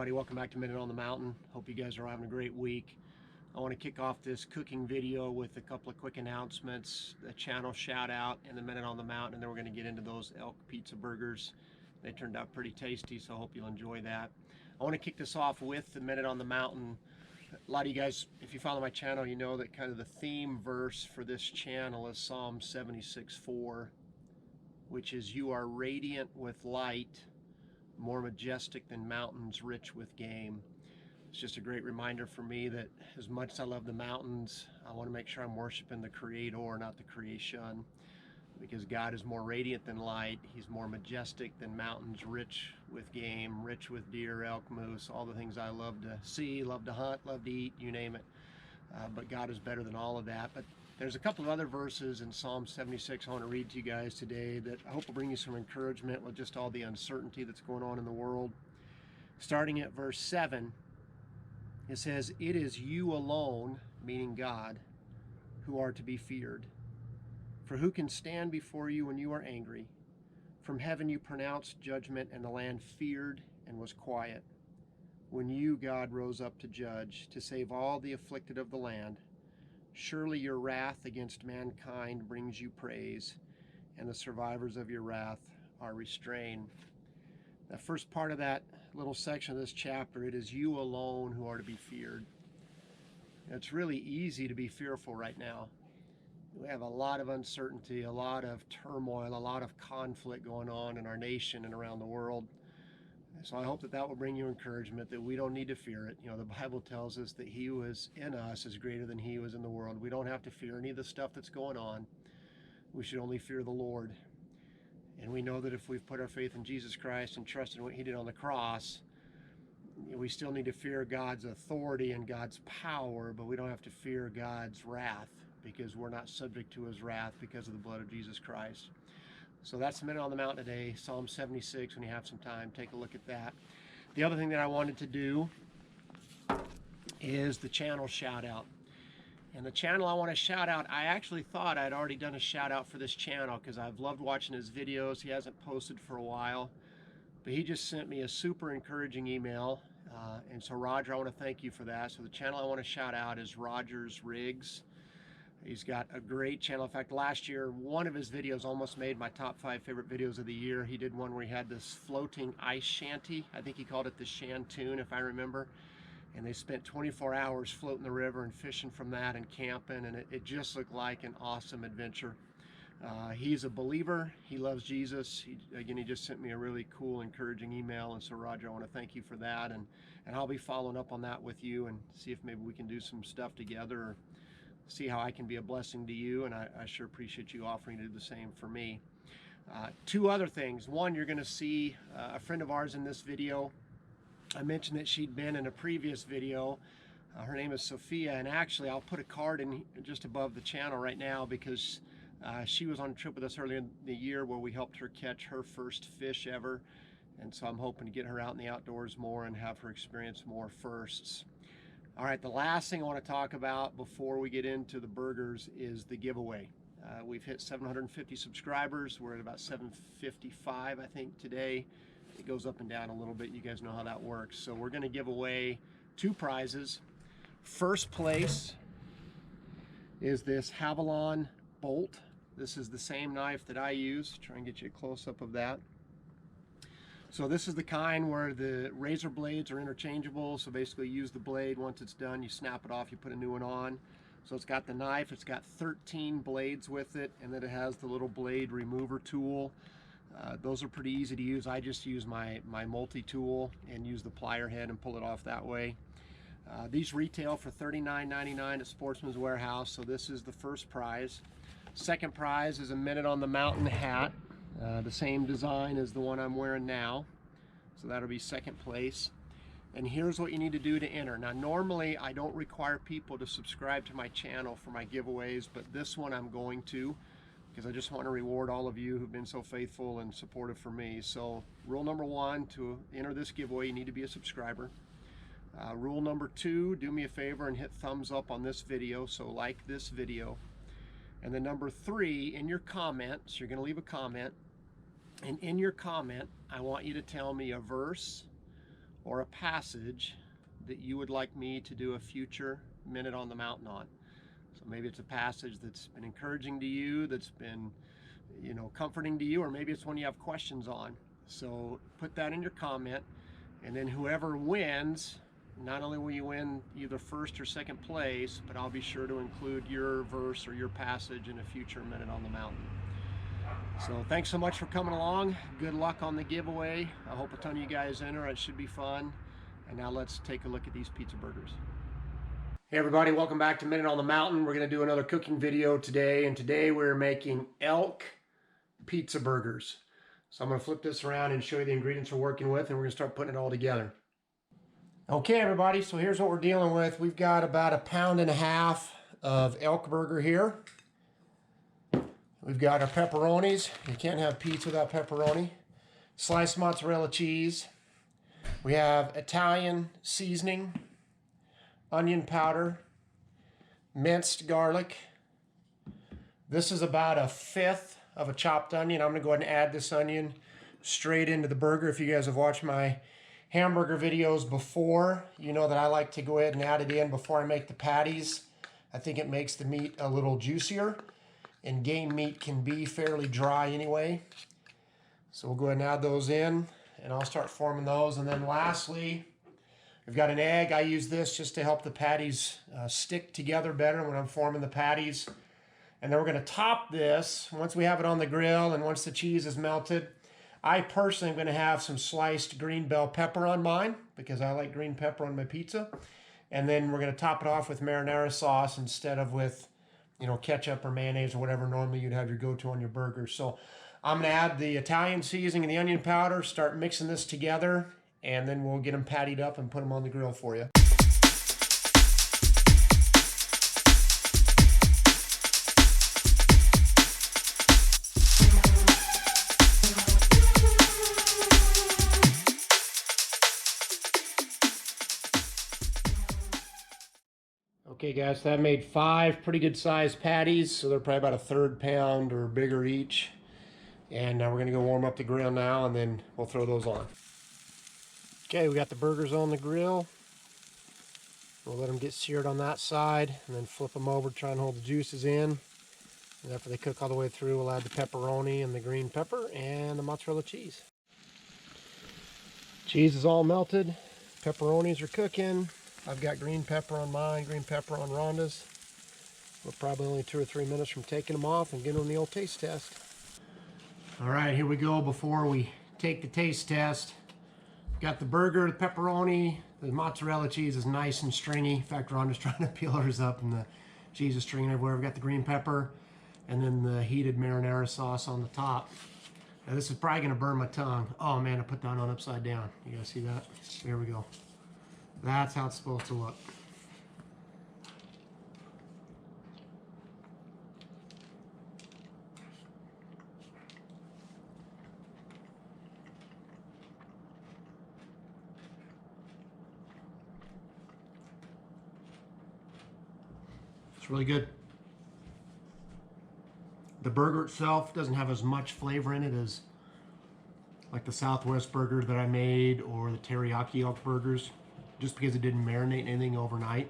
everybody, welcome back to Minute on the Mountain. Hope you guys are having a great week. I want to kick off this cooking video with a couple of quick announcements, a channel shout out, and the Minute on the Mountain, and then we're going to get into those elk pizza burgers. They turned out pretty tasty, so I hope you'll enjoy that. I want to kick this off with the Minute on the Mountain. A lot of you guys, if you follow my channel, you know that kind of the theme verse for this channel is Psalm 76:4, which is, "You are radiant with light, more majestic than mountains rich with game." It's just a great reminder for me that as much as I love the mountains, I want to make sure I'm worshiping the Creator, not the creation, because God is more radiant than light. He's more majestic than mountains rich with game, rich with deer, elk, moose, all the things I love to see, love to hunt, love to eat, you name it. But God is better than all of that. But there's a couple of other verses in Psalm 76 I want to read to you guys today that I hope will bring you some encouragement with just all the uncertainty that's going on in the world. Starting at verse 7, it says, "It is you alone," meaning God, "who are to be feared. For who can stand before you when you are angry? From heaven you pronounced judgment, and the land feared and was quiet. When you, God, rose up to judge, to save all the afflicted of the land. Surely your wrath against mankind brings you praise, and the survivors of your wrath are restrained." The first part of that little section of this chapter, "It is you alone who are to be feared." It's really easy to be fearful right now. We have a lot of uncertainty, a lot of turmoil, a lot of conflict going on in our nation and around the world. So I hope that that will bring you encouragement, that we don't need to fear it. You know, the Bible tells us that he who is in us is greater than he who is in the world. We don't have to fear any of the stuff that's going on. We should only fear the Lord. And we know that if we've put our faith in Jesus Christ and trusted in what he did on the cross, we still need to fear God's authority and God's power, but we don't have to fear God's wrath, because we're not subject to his wrath because of the blood of Jesus Christ. So that's the Minute on the Mountain today, Psalm 76. When you have some time, take a look at that. The other thing that I wanted to do is the channel shout out. And the channel I want to shout out, I actually thought I'd already done a shout out for this channel because I've loved watching his videos. He hasn't posted for a while, but he just sent me a super encouraging email. And so Roger, I want to thank you for that. So the channel I want to shout out is Roger's Rigs. He's got a great channel. In fact, last year, one of his videos almost made my top 5 favorite videos of the year. He did one where he had this floating ice shanty. I think he called it the Shantoon, if I remember. And they spent 24 hours floating the river and fishing from that and camping, and it just looked like an awesome adventure. He's a believer. He loves Jesus. He just sent me a really cool, encouraging email. And so, Roger, I want to thank you for that. And I'll be following up on that with you and see if maybe we can do some stuff together, or see how I can be a blessing to you, and I sure appreciate you offering to do the same for me. Two other things. One, you're going to see a friend of ours in this video. I mentioned that she'd been in a previous video. Her name is Sophia, and actually I'll put a card in just above the channel right now, because she was on a trip with us earlier in the year where we helped her catch her first fish ever, and so I'm hoping to get her out in the outdoors more and have her experience more firsts. All right, the last thing I want to talk about before we get into the burgers is the giveaway. We've hit 750 subscribers. We're at about 755, I think, today. It goes up and down a little bit. You guys know how that works. So we're going to give away 2 prizes. First place is this Havalon bolt. This is the same knife that I use. Try and get you a close-up of that. So this is the kind where the razor blades are interchangeable. So basically you use the blade. Once it's done, you snap it off, you put a new one on. So it's got the knife, it's got 13 blades with it, and then it has the little blade remover tool. Those are pretty easy to use. I just use my multi-tool and use the plier head and pull it off that way. These retail for $39.99 at Sportsman's Warehouse. So this is the first prize. Second prize is a Minute on the Mountain hat. The same design as the one I'm wearing now. So that'll be second place. And here's what you need to do to enter. Now, normally I don't require people to subscribe to my channel for my giveaways, but this one I'm going to, because I just want to reward all of you who've been so faithful and supportive for me. So rule number 1, to enter this giveaway, you need to be a subscriber. Rule number 2, do me a favor and hit thumbs up on this video. So like this video. And then number 3, in your comments, you're going to leave a comment. And in your comment, I want you to tell me a verse or a passage that you would like me to do a future Minute on the Mountain on. So maybe it's a passage that's been encouraging to you, that's been, comforting to you, or maybe it's one you have questions on. So put that in your comment, and then whoever wins, not only will you win either first or second place, but I'll be sure to include your verse or your passage in a future Minute on the Mountain. So thanks so much for coming along. Good luck on the giveaway. I hope a ton of you guys enter. It should be fun. And now let's take a look at these pizza burgers. Hey everybody, welcome back to Minute on the Mountain. We're going to do another cooking video today, and today we're making elk pizza burgers. So I'm going to flip this around and show you the ingredients we're working with, and we're going to start putting it all together. Okay everybody, so here's what we're dealing with. We've got about 1.5 pounds of elk burger here. We've got our pepperonis. You can't have pizza without pepperoni. Sliced mozzarella cheese. We have Italian seasoning, onion powder, minced garlic. This is about 1/5 of a chopped onion. I'm going to go ahead and add this onion straight into the burger. If you guys have watched my hamburger videos before, you know that I like to go ahead and add it in before I make the patties. I think it makes the meat a little juicier, and game meat can be fairly dry anyway. So we'll go ahead and add those in, and I'll start forming those. And then lastly, we've got an egg. I use this just to help the patties stick together better when I'm forming the patties. And then we're going to top this once we have it on the grill and once the cheese is melted. I personally am going to have some sliced green bell pepper on mine because I like green pepper on my pizza. And then we're going to top it off with marinara sauce instead of with, ketchup or mayonnaise or whatever normally you'd have your go-to on your burger. So I'm going to add the Italian seasoning and the onion powder, start mixing this together, and then we'll get them pattied up and put them on the grill for you. Okay guys, so that made 5 pretty good sized patties, so they're probably about 1/3 pound or bigger each. And we're going to go warm up the grill now, and then we'll throw those on. Okay, we got the burgers on the grill. We'll let them get seared on that side, and then flip them over to try and hold the juices in. And after they cook all the way through, we'll add the pepperoni and the green pepper and the mozzarella cheese. Cheese is all melted. Pepperonis are cooking. I've got green pepper on mine, green pepper on Rhonda's. We're probably only 2 or 3 minutes from taking them off and getting them the old taste test. All right, here we go before we take the taste test. Got the burger, the pepperoni, the mozzarella cheese is nice and stringy. In fact, Rhonda's trying to peel hers up and the cheese is stringing everywhere. We've got the green pepper and then the heated marinara sauce on the top. Now this is probably gonna burn my tongue. Oh man, I put that on upside down. You guys see that? There we go. That's how it's supposed to look. It's really good. The burger itself doesn't have as much flavor in it as like the Southwest burger that I made or the teriyaki elk burgers, just because it didn't marinate anything overnight.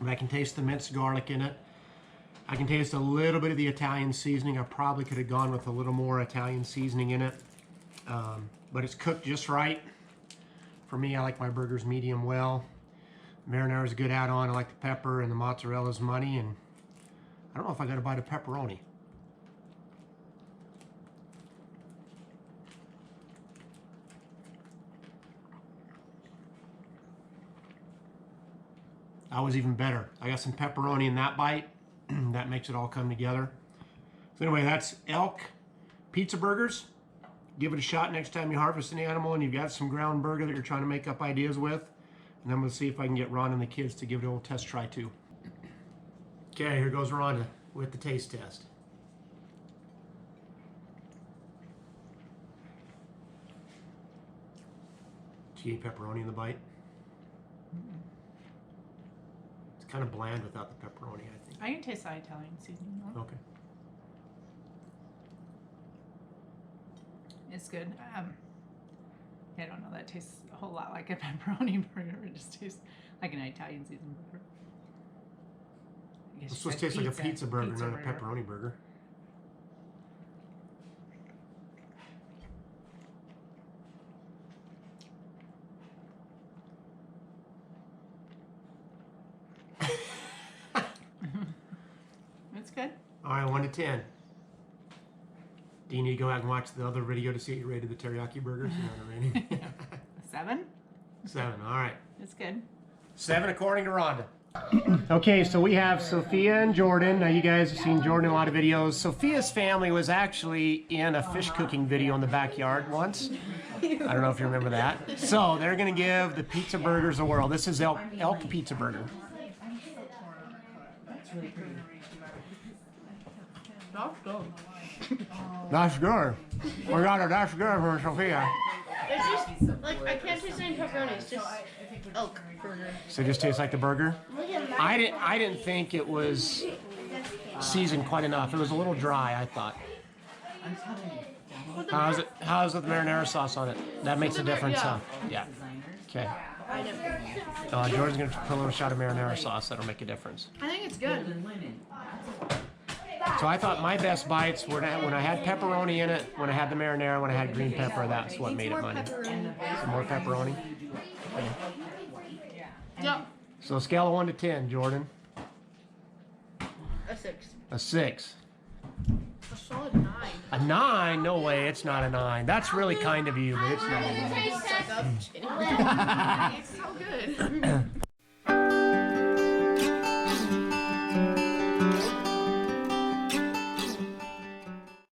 And I can taste the minced garlic in it. I can taste a little bit of the Italian seasoning. I probably could have gone with a little more Italian seasoning in it, but it's cooked just right. For me, I like my burgers medium well. Marinara is a good add-on. I like the pepper, and the mozzarella is money, and I don't know if I got a bite of pepperoni. That was even better. I got some pepperoni in that bite. That makes it all come together. So anyway, that's elk pizza burgers. Give it a shot next time you harvest an animal and you've got some ground burger that you're trying to make up ideas with. And I'm going to see if I can get Ron and the kids to give it a little test try too. Okay, here goes Rhonda with the taste test. Did you eat pepperoni in the bite? It's kind of bland without the pepperoni, I think. I can taste the Italian seasoning though. Okay. It's good. I don't know. That tastes a whole lot like a pepperoni burger. It just tastes like an Italian seasoned burger. I guess It's you supposed said to taste like a pizza burger, not a burger. pepperoni burger. It's good. All right, 1 to 10. Do you need to go back and watch the other video to see what you rated the teriyaki burgers? You know what I mean? A 7? 7. All right. It's good. 7 according to Rhonda. Okay, so we have Sophia and Jordan. Now you guys have seen Jordan in a lot of videos. Sophia's family was actually in a fish cooking video in the backyard once. I don't know if you remember that. So they're gonna give the pizza burgers a whirl. This is Elk Pizza Burger. That's good. We got a that's good for Sophia. It's just like I can't taste any pepperoni. It's just elk burger. So it just tastes like the burger. Look at my. I didn't think it was seasoned quite enough. It was a little dry, I thought. How's it with the marinara sauce on it? That makes a difference, huh? Yeah. Okay. Jordan's gonna put a little shot of marinara sauce. That'll make a difference. I think it's good. So I thought my best bites were when I had pepperoni in it, when I had the marinara, when I had green pepper. That's what made it money. Some more pepperoni. Okay. Yep. So scale of 1 to 10, Jordan. A 6. A 6. A solid 9. A 9? No way, it's not a 9. That's really kind of you, but it's not a 9. It's so good.